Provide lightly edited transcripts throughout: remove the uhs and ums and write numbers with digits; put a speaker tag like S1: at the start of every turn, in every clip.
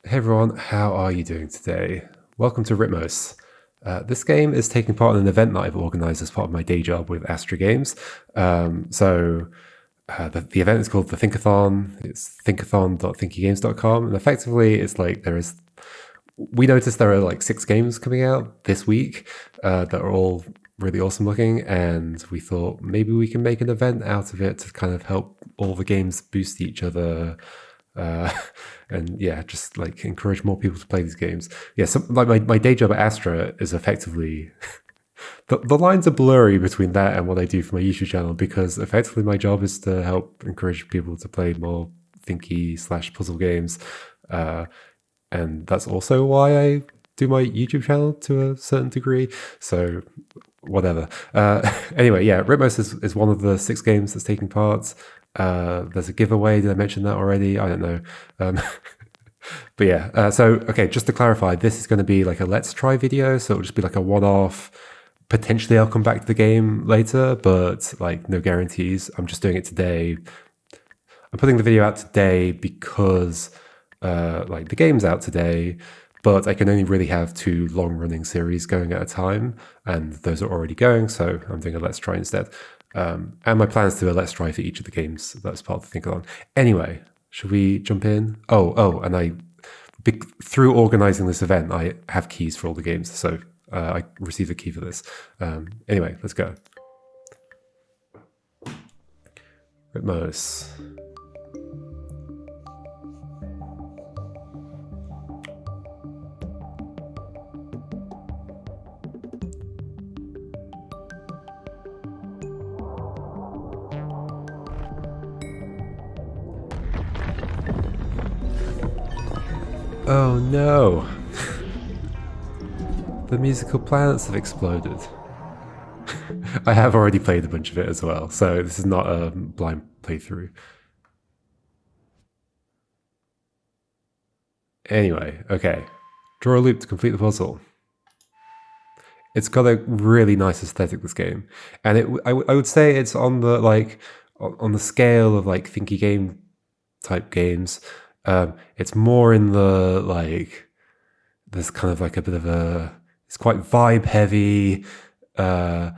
S1: Hey everyone, how are you doing today? Welcome to Rytmos. This game is taking part in an event that I've organized as part of my day job with Astra Games. The event is called the Thinkathon. It's thinkathon.thinkygames.com, and effectively it's like we noticed there are like 6 games coming out this week that are all really awesome looking, and we thought maybe we can make an event out of it to kind of help all the games boost each other. Uh, and yeah, just like encourage more people to play these games. Yeah, so like my day job at Astra is effectively the lines are blurry between that and what I do for my YouTube channel, because effectively my job is to help encourage people to play more thinky/puzzle games, and that's also why I do my YouTube channel to a certain degree. So whatever. Anyway, yeah, Rytmos is one of the 6 games that's taking part. There's a giveaway. Did I mention that already? I don't know. But yeah, okay, just to clarify, this is going to be like a let's try video. So it'll just be like a one-off. Potentially I'll come back to the game later, but like no guarantees. I'm just doing it today. I'm putting the video out today because like the game's out today, but I can only really have 2 long-running series going at a time, and those are already going, so I'm doing a let's try instead. And my plan is to do a let's try for each of the games that's part of the Thinkathon. Anyway, should we jump in? And through organizing this event, I have keys for all the games, so I received a key for this. Anyway, let's go. Rytmos. Oh no! The musical planets have exploded. I have already played a bunch of it as well, so this is not a blind playthrough. Anyway, okay. Draw a loop to complete the puzzle. It's got a really nice aesthetic, this game, and I would say it's on the scale of like thinky game type games. It's more in the like there's kind of like a bit of it's quite vibe heavy. You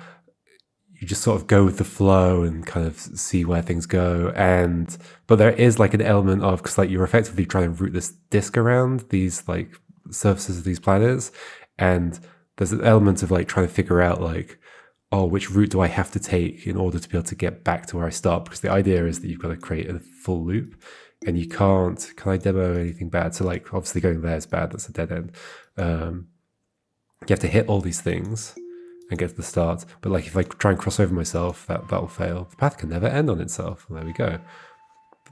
S1: just sort of go with the flow and kind of see where things go, but there is like an element of, because like you're effectively trying to route this disc around these like surfaces of these planets, and there's an element of like trying to figure out like, oh, which route do I have to take in order to be able to get back to where I start? Because the idea is that you've got to create a full loop, and you can't. Can I demo anything bad? So like obviously going there is bad. That's a dead end. You have to hit all these things and get to the start. But like if I try and cross over myself, that'll fail. The path can never end on itself. Well, there we go.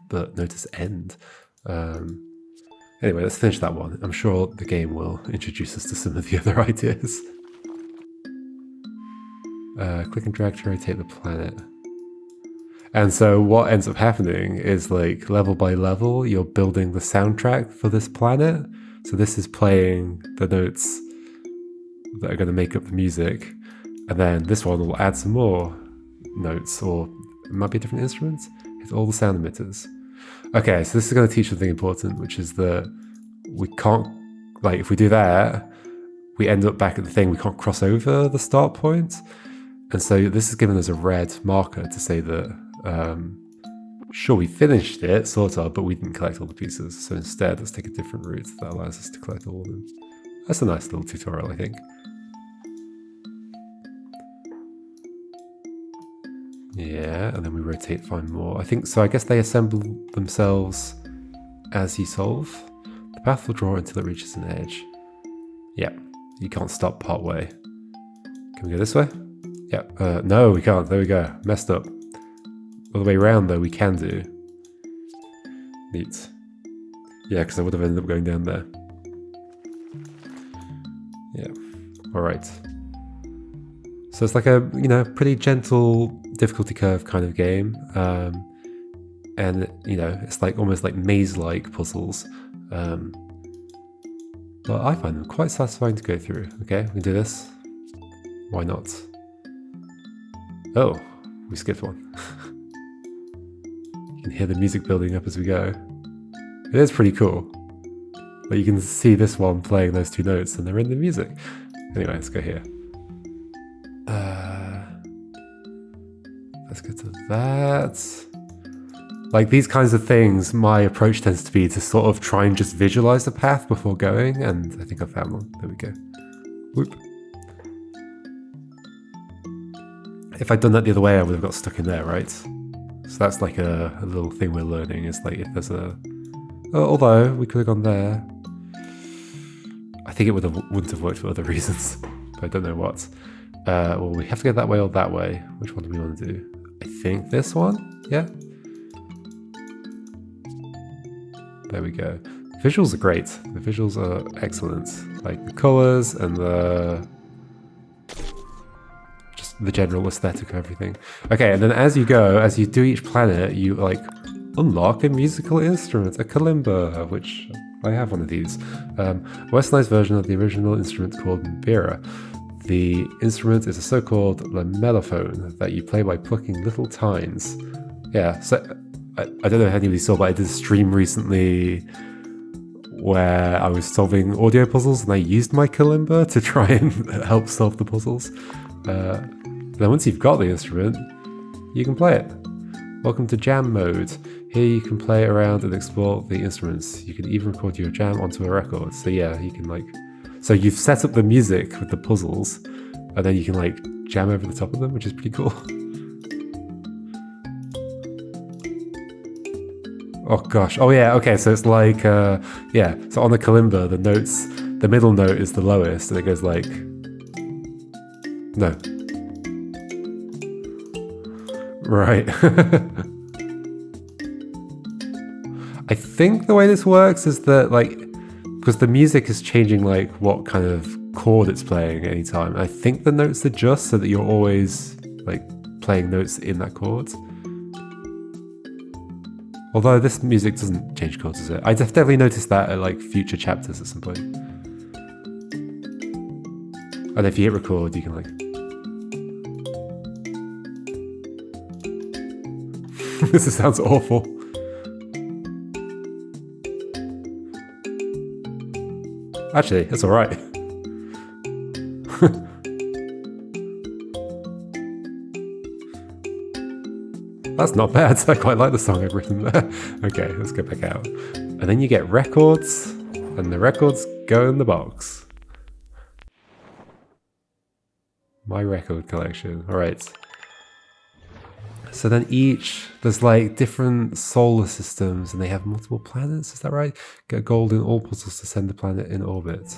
S1: But notice end. Anyway, let's finish that one. I'm sure the game will introduce us to some of the other ideas. Click and drag to rotate the planet. And so what ends up happening is like level by level, you're building the soundtrack for this planet. So this is playing the notes that are going to make up the music. And then this one will add some more notes, or it might be a different instrument. It's all the sound emitters. Okay, so this is going to teach something important, which is that we can't, like if we do that, we end up back at the thing, we can't cross over the start point. And so this is given as a red marker to say that, sure, we finished it, sort of, but we didn't collect all the pieces. So instead, let's take a different route that allows us to collect all of them. That's a nice little tutorial, I think. Yeah, and then we rotate, find more. I think, so I guess they assemble themselves as you solve. The path will draw until it reaches an edge. Yeah, you can't stop part way. Can we go this way? Yeah, no, we can't. There we go. Messed up. All the way around, though, we can do. Neat. Yeah, because I would have ended up going down there. Yeah. All right. So it's like a, pretty gentle difficulty curve kind of game. And, it's like almost like maze-like puzzles. But I find them quite satisfying to go through. Okay, we can do this. Why not? Oh, we skipped one. You can hear the music building up as we go. It is pretty cool. Like you can see this one playing those two notes and they're in the music. Anyway, let's go here. Let's go to that. Like these kinds of things, my approach tends to be to sort of try and just visualize the path before going, and I think I found one. There we go. Whoop. If I'd done that the other way, I would have got stuck in there, right? So that's like a little thing we're learning, is like if there's a... Oh, although we could have gone there. I think it wouldn't have worked for other reasons, but I don't know what. Well, we have to go that way or that way. Which one do we want to do? I think this one? Yeah? There we go. Visuals are great. The visuals are excellent. Like the colors and just the general aesthetic of everything. Okay, and then as you go, as you do each planet, you like unlock a musical instrument, a kalimba, which I have one of these. A westernized version of the original instrument called mbira. The instrument is a so-called lamellophone that you play by plucking little tines. Yeah, so I don't know if anybody saw, but I did a stream recently where I was solving audio puzzles and I used my kalimba to try and help solve the puzzles. Then once you've got the instrument, you can play it. Welcome to jam mode. Here you can play around and explore the instruments. You can even record your jam onto a record. So yeah, you can like... So you've set up the music with the puzzles and then you can like jam over the top of them, which is pretty cool. Oh gosh. Oh yeah, okay, so it's like, yeah, so on the kalimba, the notes, the middle note is the lowest, and it goes like... No. Right. I think the way this works is that, like, because the music is changing, like, what kind of chord it's playing at any time, I think the notes adjust so that you're always, like, playing notes in that chord. Although this music doesn't change chords, does it? I definitely noticed that at like future chapters at some point. And if you hit record, you can like... This sounds awful. Actually, it's alright. That's not bad. I quite like the song I've written there. Okay, let's go back out. And then you get records, and the records go in the box. My record collection. Alright. So then there's like different solar systems, and they have multiple planets, is that right? Get gold in all puzzles to send the planet in orbit.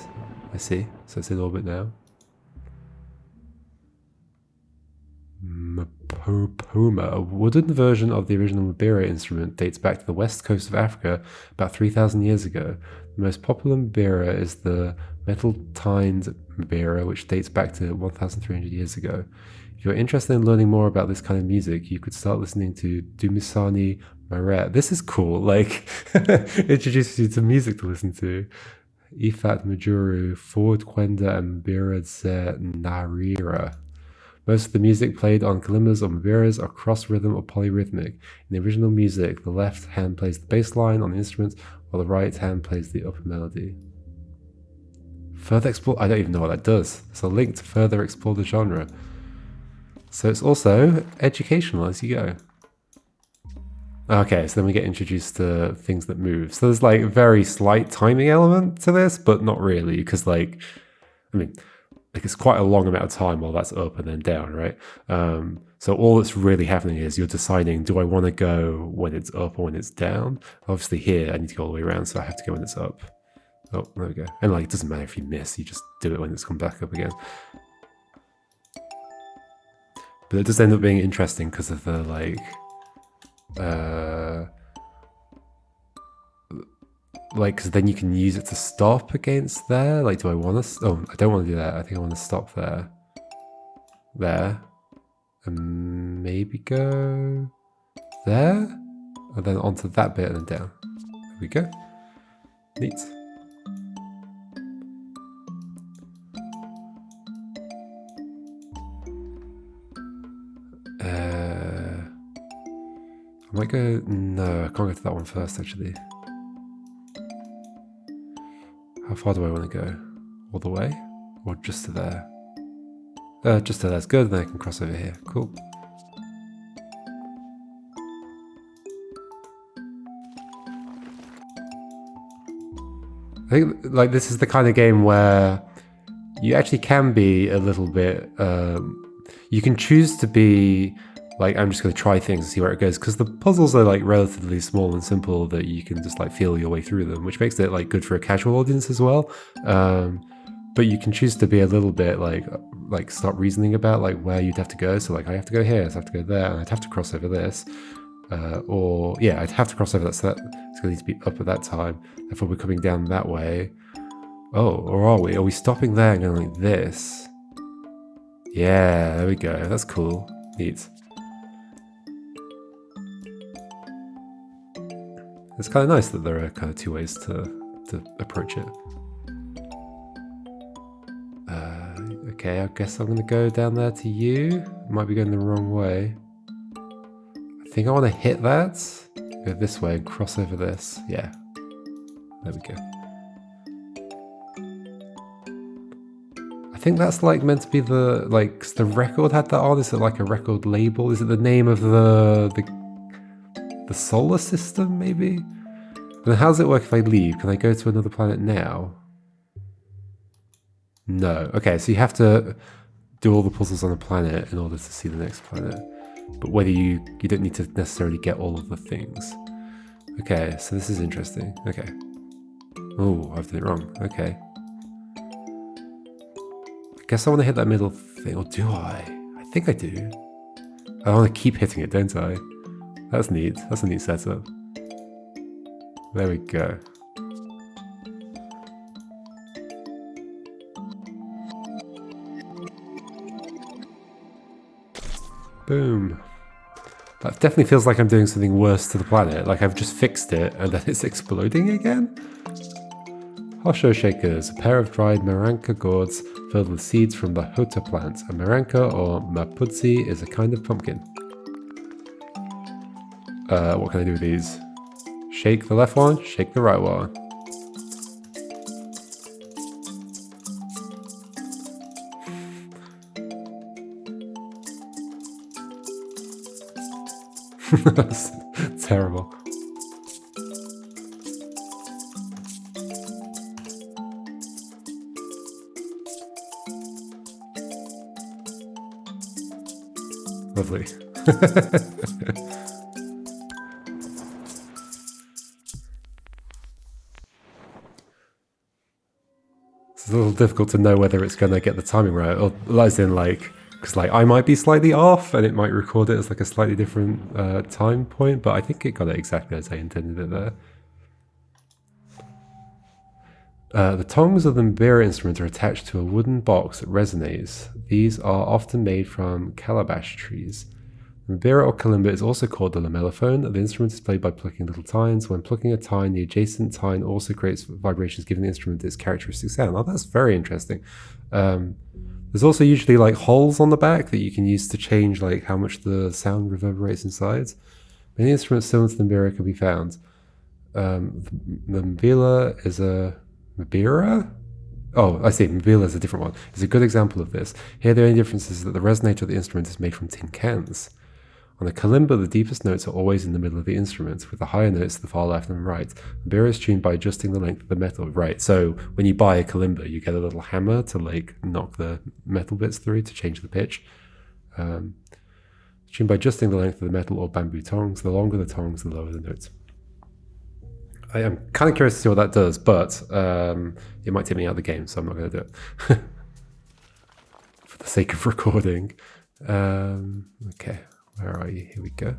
S1: I see. So it's in orbit now. Puma, a wooden version of the original mbira instrument, dates back to the west coast of Africa about 3,000 years ago. The most popular mbira is the metal-tined mbira, which dates back to 1,300 years ago. If you're interested in learning more about this kind of music, you could start listening to Dumisani Maret. This is cool, like, introduces you to music to listen to. Ifat Majuru, Ford Kwenda, and Mbira Ze Narira. Most of the music played on kalimbas or mbiras are cross-rhythm or polyrhythmic. In the original music, the left hand plays the bass line on the instrument, while the right hand plays the upper melody. Further explore... I don't even know what that does. It's a link to further explore the genre. So it's also educational as you go. Okay, so then we get introduced to things that move. So there's like a very slight timing element to this, but not really, because like, I mean... like it's quite a long amount of time while that's up and then down, right? So all that's really happening is you're deciding, do I want to go when it's up or when it's down? Obviously here, I need to go all the way around, so I have to go when it's up. Oh, there we go. And like, it doesn't matter if you miss, you just do it when it's come back up again. But it does end up being interesting because of the like, because then you can use it to stop against there. Like, do I want to... Oh, I don't want to do that. I think I want to stop there. There. And maybe go there. And then onto that bit and then down. There we go. Neat. I might go... No, I can't go to that one first, actually. How far do I want to go? All the way? Or just to there? Just to there. That's good. Then I can cross over here. Cool. I think like this is the kind of game where you actually can be a little bit. You can choose to be like, I'm just going to try things and see where it goes, because the puzzles are like relatively small and simple that you can just like feel your way through them, which makes it like good for a casual audience as well. But you can choose to be a little bit like start reasoning about like where you'd have to go. So like I have to go here, so I have to go there, and I'd have to cross over this. Or yeah, I'd have to cross over that, so that it's going to need to be up at that time. Therefore, we're coming down that way. Oh, or are we? Are we stopping there and going like this? Yeah, there we go. That's cool. Neat. It's kind of nice that there are kind of two ways to approach it. Okay, I guess I'm going to go down there to you. Might be going the wrong way. I think I want to hit that. Go this way and cross over this. Yeah. There we go. I think that's like meant to be the, like, the record had that on. Is it like a record label? Is it the name of the solar system, maybe? And then how does it work if I leave? Can I go to another planet now? No. Okay, so you have to do all the puzzles on a planet in order to see the next planet. But whether you don't need to necessarily get all of the things. Okay, so this is interesting. Okay. Oh, I've done it wrong. Okay. I guess I want to hit that middle thing, or do I? I think I do. I want to keep hitting it, don't I? That's neat. That's a neat setup. There we go. Boom. That definitely feels like I'm doing something worse to the planet. Like I've just fixed it and then it's exploding again? Hosho shakers, a pair of dried maranka gourds filled with seeds from the hota plant. A maranka, or mapudzi, is a kind of pumpkin. What can I do with these? Shake the left one, shake the right one. That's terrible. Lovely. It's a little difficult to know whether it's going to get the timing right, or as in like, because like I might be slightly off and it might record it as like a slightly different time point, but I think it got it exactly as I intended it there. The tongues of the mbira instrument are attached to a wooden box that resonates. These are often made from calabash trees. The mbira or kalimba is also called the lamellophone. The instrument is played by plucking little tines. When plucking a tine, the adjacent tine also creates vibrations, giving the instrument its characteristic sound. Oh, that's very interesting. There's also usually like holes on the back that you can use to change like how much the sound reverberates inside. Many instruments similar to the mbira can be found. The mbila is a... Mbira? Oh, I see. Mbila is a different one. It's a good example of this. Here, the only difference is that the resonator of the instrument is made from tin cans. On the kalimba, the deepest notes are always in the middle of the instrument, with the higher notes to the far left and right. Mbira is tuned by adjusting the length of the metal. Right, so when you buy a kalimba, you get a little hammer to like knock the metal bits through to change the pitch. Tuned by adjusting the length of the metal or bamboo tongs. The longer the tongs, the lower the notes. I am kind of curious to see what that does, but it might take me out of the game, so I'm not going to do it. For the sake of recording. Okay, where are you? Here we go.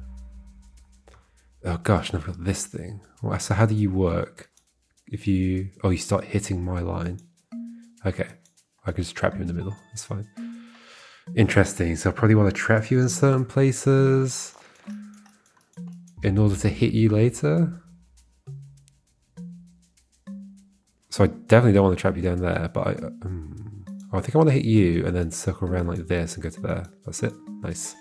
S1: Oh gosh, now I've got this thing. Well, so how do you work? If you... Oh, you start hitting my line. Okay, I can just trap you in the middle. That's fine. Interesting, so I probably want to trap you in certain places in order to hit you later. So I definitely don't want to trap you down there, but I think I want to hit you and then circle around like this and go to there. That's it. Nice.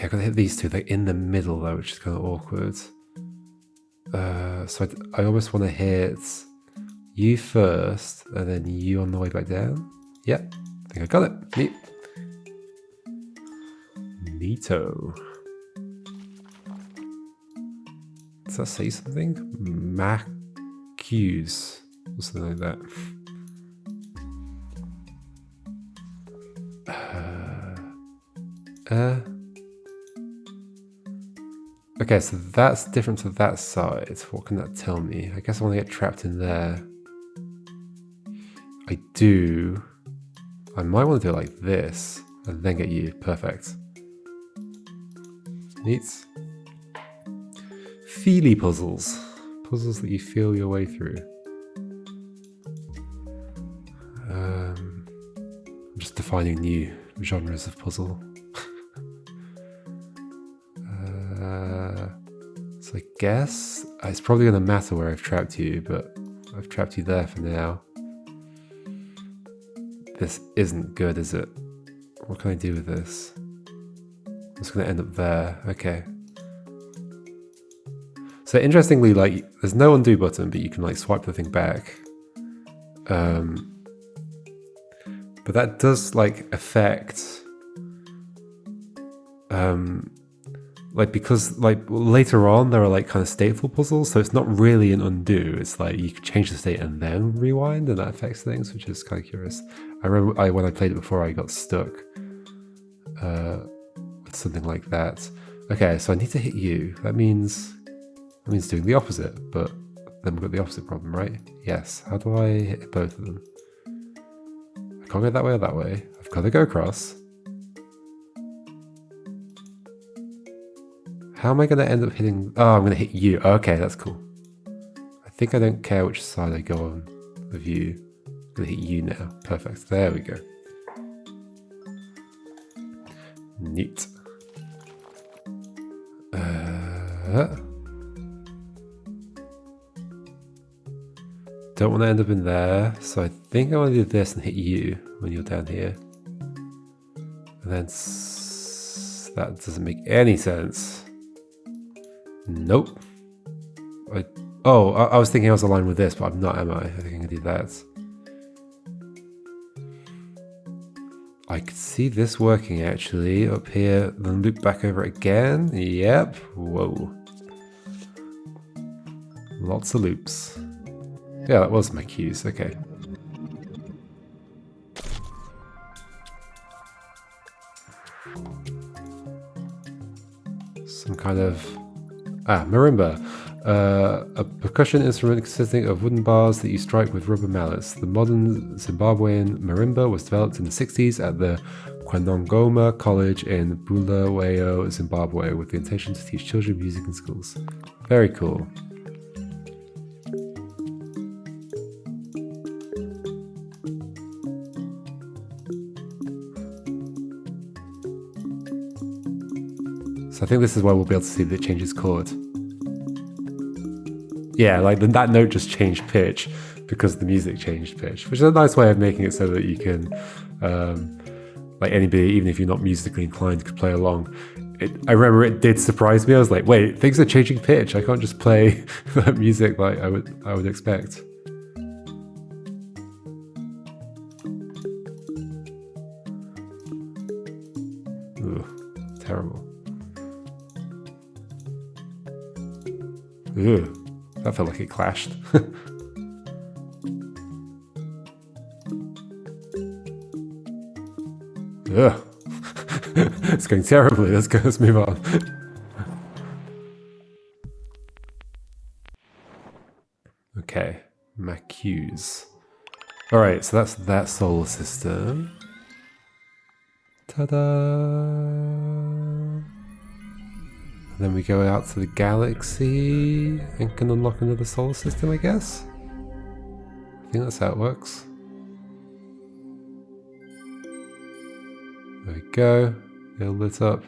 S1: Okay, I've got to hit these two. They're in the middle though, which is kind of awkward. So I almost want to hit you first, and then you on the way back down. Yep, I think I got it. Neat. Neato. Does that say something? Macuse. Or something like that. Okay, so that's different to that side. What can that tell me? I guess I want to get trapped in there. I do. I might want to do it like this, and then get you. Perfect. Neat. Feely puzzles. Puzzles that you feel your way through. I'm just defining new genres of puzzle. So I guess it's probably going to matter where I've trapped you, but I've trapped you there for now. This isn't good, is it? What can I do with this? It's going to end up there. Okay. So interestingly, like, there's no undo button, but you can like swipe the thing back. But that does like affect, like, because like later on there are like kind of stateful puzzles, so it's not really an undo. It's like you can change the state and then rewind, and that affects things, which is kind of curious. I remember when I played it before, I got stuck with something like that. Okay, so I need to hit you. That means doing the opposite, but then we've got the opposite problem, right? Yes. How do I hit both of them? I can't go that way or that way. I've got to go across. How am I going to end up hitting? Oh, I'm going to hit you. Okay, that's cool. I think I don't care which side I go on with you. I'm going to hit you now. Perfect. There we go. Neat. Don't want to end up in there, so I think I want to do this and hit you when you're down here. And then that doesn't make any sense. Nope. I was thinking I was aligned with this, but I'm not, am I? I think I can do that. I could see this working actually up here, then loop back over again. Yep. Whoa. Lots of loops. Yeah, that was my cues. Okay. Some kind of marimba. A percussion instrument consisting of wooden bars that you strike with rubber mallets. The modern Zimbabwean marimba was developed in the 60s at the Kwanongoma College in Bulawayo, Zimbabwe, with the intention to teach children music in schools. Very cool. So I think this is why we'll be able to see that it changes chord. Yeah, like that note just changed pitch because the music changed pitch, which is a nice way of making it so that you can, like anybody, even if you're not musically inclined, could play along. I remember it did surprise me. I was like, wait, things are changing pitch. I can't just play that music like I would expect. Ugh, terrible. Ugh. That felt like it clashed. Ugh. It's going terribly. Let's move on. Okay, my cues. All right, so that's that solar system. Ta-da! Then we go out to the galaxy and can unlock another solar system, I guess? I think that's how it works. There we go. They're lit up.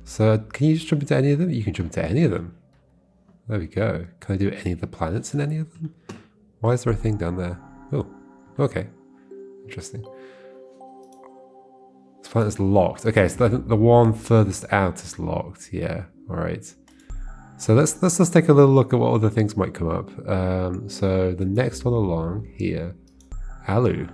S1: So can you just jump into any of them? You can jump into any of them. There we go. Can I do any of the planets in any of them? Why is there a thing down there? Oh, okay. Interesting. planet is locked. Okay, so the one furthest out is locked. Yeah, all right. So let's just take a little look at what other things might come up. So the next one along here, Alu.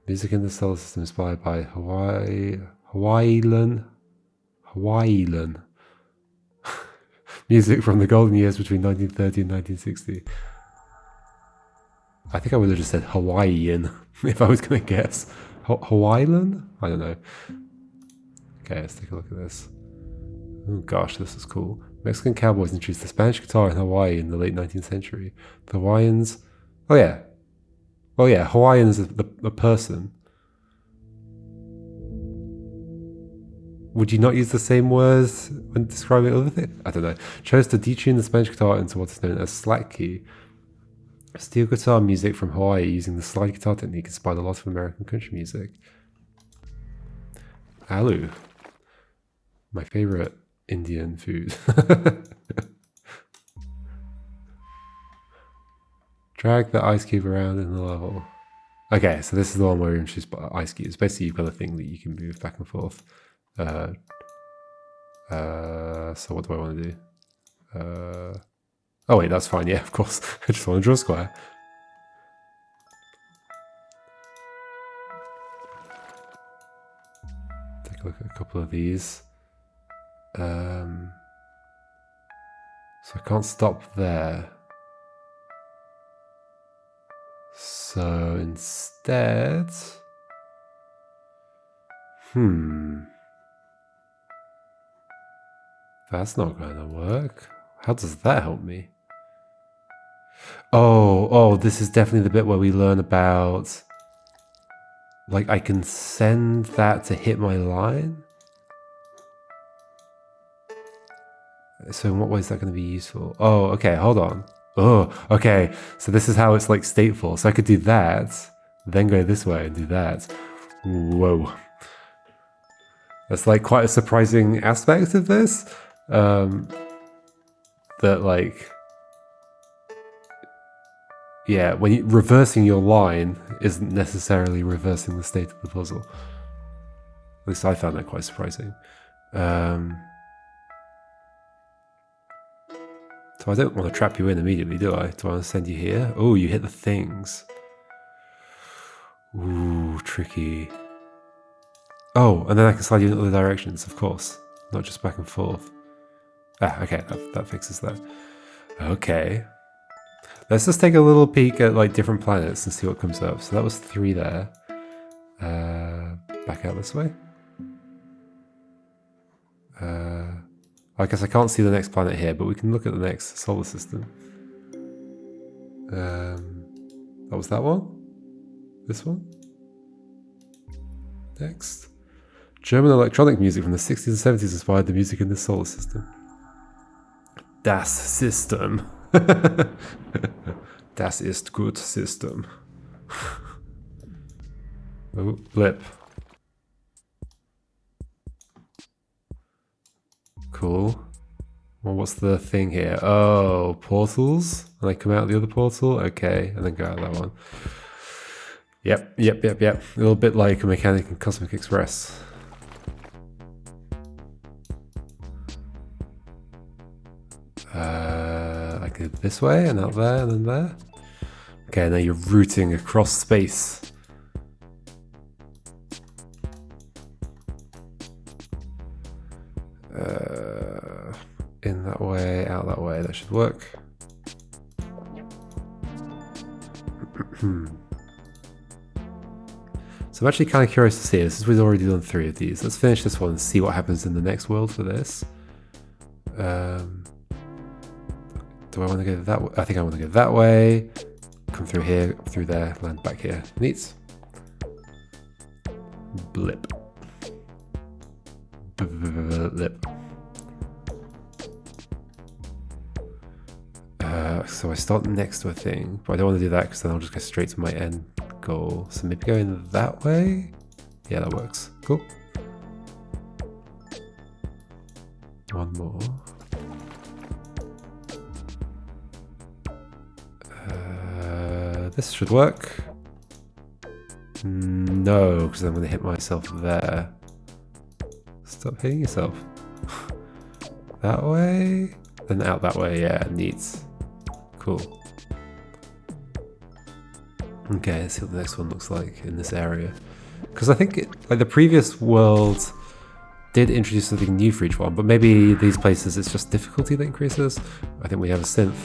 S1: Music in the solar system inspired by Hawaiian. Music from the golden years between 1930 and 1960. I think I would have just said Hawaiian if I was going to guess. Hawaiian? I don't know. Okay, let's take a look at this. Oh gosh, this is cool. Mexican cowboys introduced the Spanish guitar in Hawaii in the late 19th century. The Hawaiians... Oh yeah. Well yeah, Hawaiian is a person. Would you not use the same words when describing other things? I don't know. Chose to detune the Spanish guitar into what is known as slack key. Steel guitar music from Hawaii using the slide guitar technique inspired a lot of American country music. Alu. My favorite Indian food. Drag the ice cube around in the level. Okay, so this is the one where you're introduced by ice cubes. Basically, you've got a thing that you can move back and forth. So what do I want to do? Oh wait, that's fine. Yeah, of course. I just want to draw a square. Take a look at a couple of these. So I can't stop there. So instead, that's not going to work. How does that help me? Oh, this is definitely the bit where we learn about, like, I can send that to hit my line. So in what way is that going to be useful? Oh, okay, hold on. Oh, okay. So this is how it's like stateful. So I could do that, then go this way and do that. Whoa. That's like quite a surprising aspect of this. That like, yeah, when you, reversing your line isn't necessarily reversing the state of the puzzle. At least I found that quite surprising. So I don't want to trap you in immediately, do I? Do I want to send you here? Oh, you hit the things. Ooh, tricky. Oh, and then I can slide you in other directions, of course. Not just back and forth. Ah, okay, that fixes that. Okay. Let's just take a little peek at like different planets and see what comes up. So that was 3 there. Back out this way. I guess I can't see the next planet here, but we can look at the next solar system. That was that one? This one? Next. German electronic music from the 60s and 70s inspired the music in this solar system. Das System. Das ist gut System. Oh, blip. Cool. Well, what's the thing here? Oh, portals? And I come out the other portal? Okay, and then go out that one. Yep. A little bit like a mechanic in Cosmic Express. I go this way, and out there, and then there. Okay, now you're routing across space. In that way, out that way, that should work. So I'm actually kind of curious to see this. We've already done 3 of these. Let's finish this one and see what happens in the next world for this. Do I want to go that way? I think I want to go that way. Come through here, up through there, land back here. Neat. Blip. Blip. So I start next to a thing, but I don't want to do that because then I'll just go straight to my end goal. So maybe going that way? Yeah, that works. Cool. One more. This should work. No, because I'm going to hit myself there. Stop hitting yourself. That way? Then out that way, yeah, neat. Cool. Okay, let's see what the next one looks like in this area. Because I think like the previous world did introduce something new for each one, but maybe these places it's just difficulty that increases. I think we have a synth.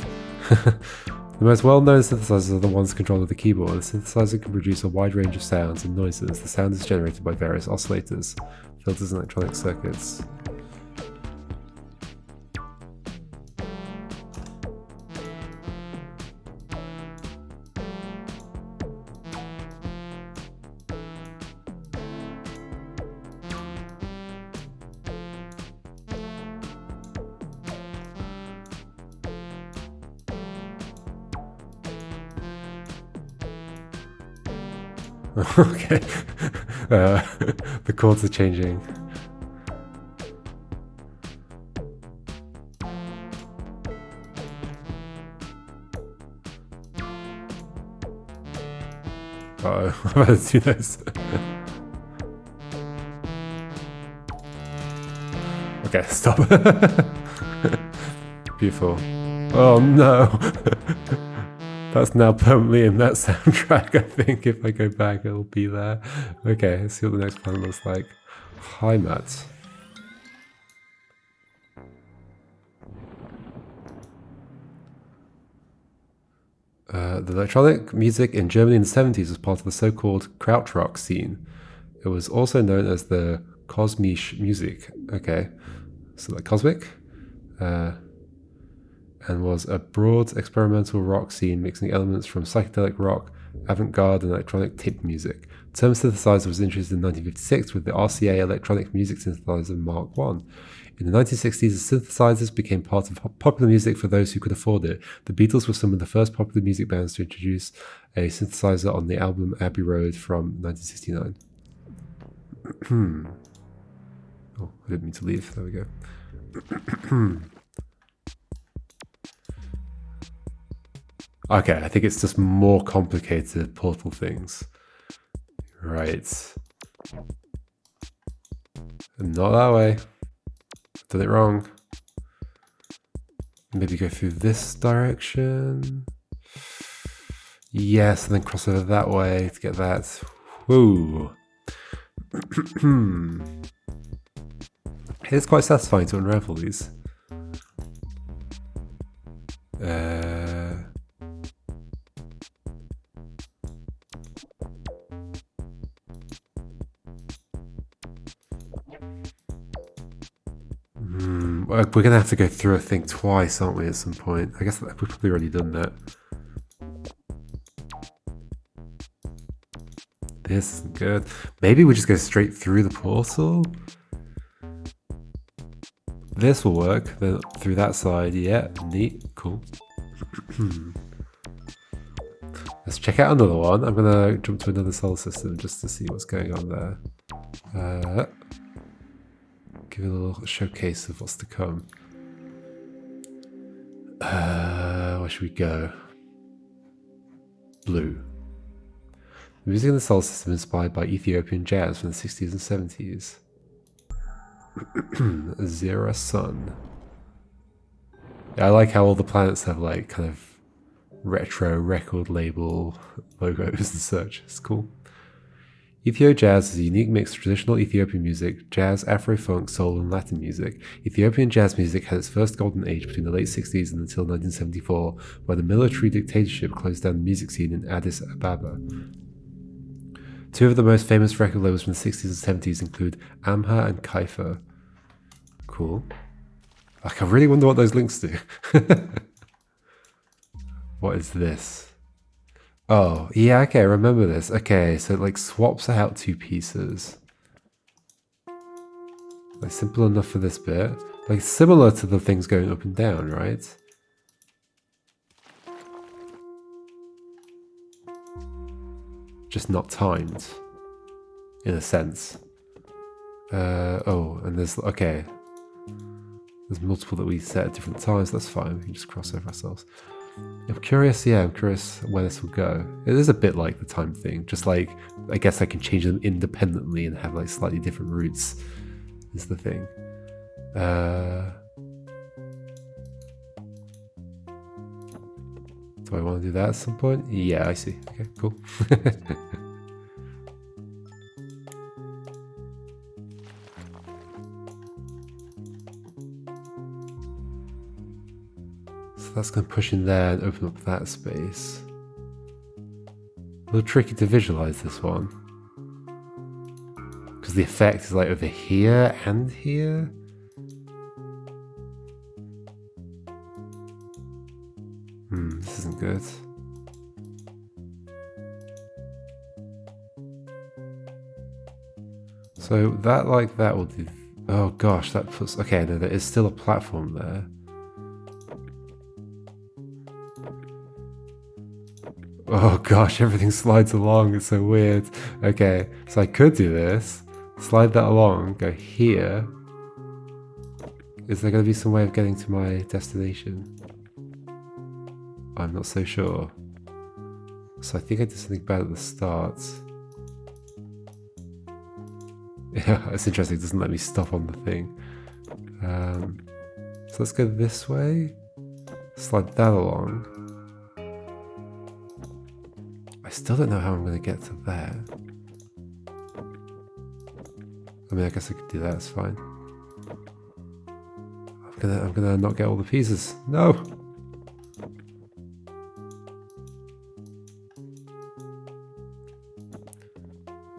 S1: The most well-known synthesizers are the ones controlling the keyboard. The synthesizer can produce a wide range of sounds and noises. The sound is generated by various oscillators, filters, and electronic circuits. Okay, the chords are changing. Uh-oh, I'm about to do this. Okay, stop. Beautiful. Oh no! That's now permanently in that soundtrack, I think. If I go back, it'll be there. Okay, let's see what the next planet looks like. Hi, Matt. The electronic music in Germany in the 70s was part of the so-called Krautrock scene. It was also known as the Kosmische Musik. Okay, so like cosmic? And was a broad experimental rock scene mixing elements from psychedelic rock, avant-garde, and electronic tape music. The term synthesizer was introduced in 1956 with the RCA electronic music synthesizer Mark I. In the 1960s, the synthesizers became part of popular music for those who could afford it. The Beatles were some of the first popular music bands to introduce a synthesizer on the album Abbey Road from 1969. Oh, I didn't mean to leave. There we go. Okay, I think it's just more complicated portal things. Right. Not that way. Did it wrong. Maybe go through this direction. Yes, and then cross over that way to get that. Whoa. It's quite satisfying to unravel these. We're going to have to go through a thing twice, aren't we, at some point? I guess we've probably already done that. This isn't good. Maybe we just go straight through the portal? This will work. Then through that side. Yeah, neat. Cool. Let's check out another one. I'm going to jump to another solar system just to see what's going on there. Give it a little showcase of what's to come. Where should we go? Blue. The music in the solar system is inspired by Ethiopian jazz from the 60s and 70s. Zera Sun. Yeah, I like how all the planets have like kind of retro record label logos and such. It's cool. Ethio jazz is a unique mix of traditional Ethiopian music, jazz, Afro-funk, soul, and Latin music. Ethiopian jazz music had its first golden age between the late 60s and until 1974, where the military dictatorship closed down the music scene in Addis Ababa. Two of the most famous record labels from the 60s and 70s include Amha and Kaifa. Cool. Like, I really wonder what those links do. What is this? Oh, yeah, okay, I remember this. Okay, so it like swaps out two pieces. Like simple enough for this bit. Like similar to the things going up and down, right? Just not timed. In a sense. Oh, and there's, okay. There's multiple that we set at different times, that's fine, we can just cross over ourselves. I'm curious, yeah, I'm curious where this will go. It is a bit like the time thing, just like, I guess I can change them independently and have like slightly different routes, is the thing. Do I want to do that at some point? Yeah, I see. Okay, cool. So that's going to push in there and open up that space. A little tricky to visualize this one. Because the effect is like over here and here. This isn't good. So that like that will do. Oh gosh, that puts. Okay, no, there is still a platform there. Oh gosh, everything slides along. It's so weird. Okay, so I could do this. Slide that along. Go here. Is there going to be some way of getting to my destination? I'm not so sure. So I think I did something bad at the start. Yeah, it's interesting. It doesn't let me stop on the thing. So let's go this way. Slide that along. I still don't know how I'm going to get to that. I mean, I guess I could do that. It's fine. I'm gonna not get all the pieces. No.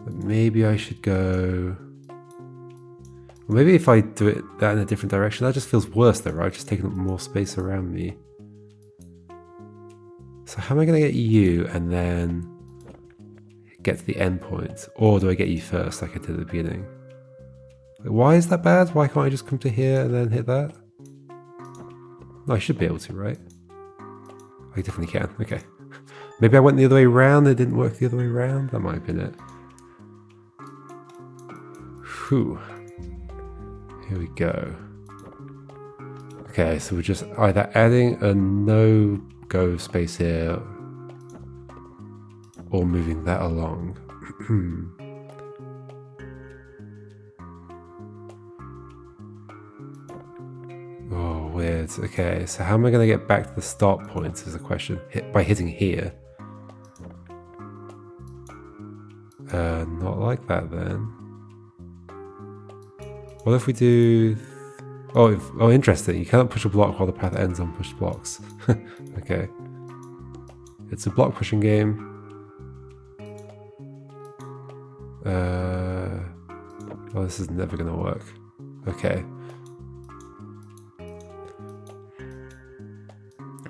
S1: Maybe I should go. Or maybe if I do it that in a different direction, that just feels worse though, right? Just taking up more space around me. So how am I going to get you and then get to the end point? Or do I get you first like I did at the beginning? Like, why is that bad? Why can't I just come to here and then hit that? No, I should be able to, right? I definitely can. Okay. Maybe I went the other way around. It didn't work the other way around. That might have been it. Whew. Here we go. Okay, so we're just either adding a no-go space here or moving that along. Oh, weird. Okay, so how am I going to get back to the start point is the question. By hitting here. Not like that then. What if we do... Oh, interesting. You cannot push a block while the path ends on pushed blocks. Okay. It's a block pushing game. Oh, this is never going to work. Okay.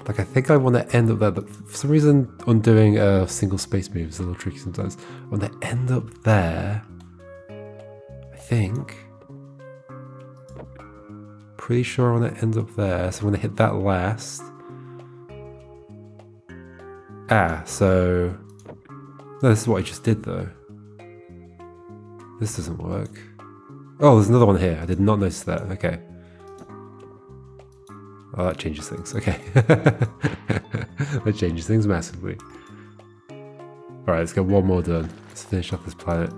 S1: Like, I think I want to end up there, but for some reason, undoing a single space move is a little tricky sometimes. I want to end up there. I think. Pretty sure I want to end up there, so I'm going to hit that last. So... No, this is what I just did, though. This doesn't work. Oh, there's another one here. I did not notice that. Okay. Oh, that changes things. Okay. That changes things massively. Alright, let's get one more done. Let's finish off this planet.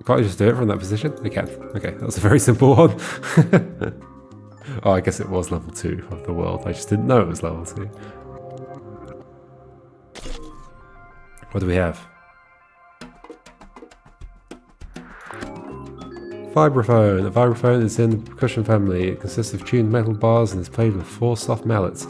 S1: Can't I just do it from that position? I can. Okay, that was a very simple one. Oh, I guess it was level 2 of the world. I just didn't know it was level 2. What do we have? Vibraphone. A vibraphone is in the percussion family. It consists of tuned metal bars and is played with 4 soft mallets.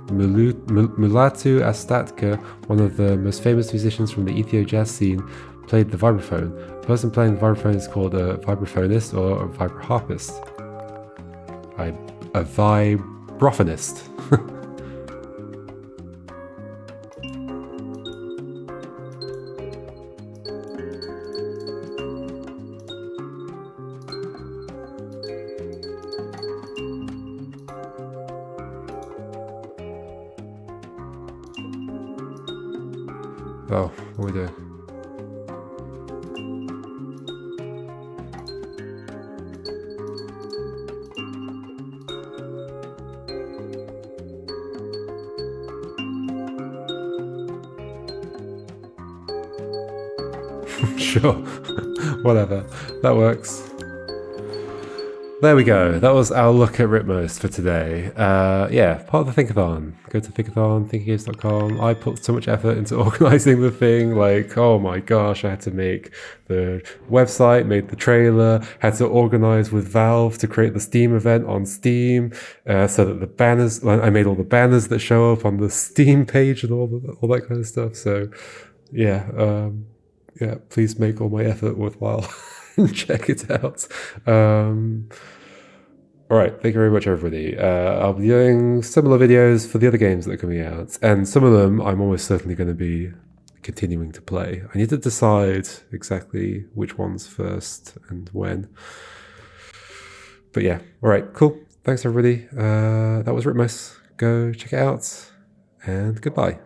S1: Mulatu Astatka, one of the most famous musicians from the Ethio jazz scene, played the vibraphone. The person playing the vibraphone is called a vibraphonist or a vibraharpist. A vibrophonist. Oh, what are we doing? Sure. Whatever. That works. There we go. That was our look at Rytmos for today. Yeah, part of the Thinkathon. Go to Thinkathon, thinkathon.com. I put so much effort into organizing the thing. Like, oh my gosh, I had to make the website, made the trailer, had to organize with Valve to create the Steam event on Steam, so that the banners, I made all the banners that show up on the Steam page and all that kind of stuff. So, yeah, please make all my effort worthwhile. Check it out. All right, thank you very much, everybody. I'll be doing similar videos for the other games that are coming out, and some of them I'm almost certainly going to be continuing to play. I need to decide exactly which ones first and when. But yeah, all right, cool. Thanks, everybody. That was Rytmos. Go check it out, and goodbye.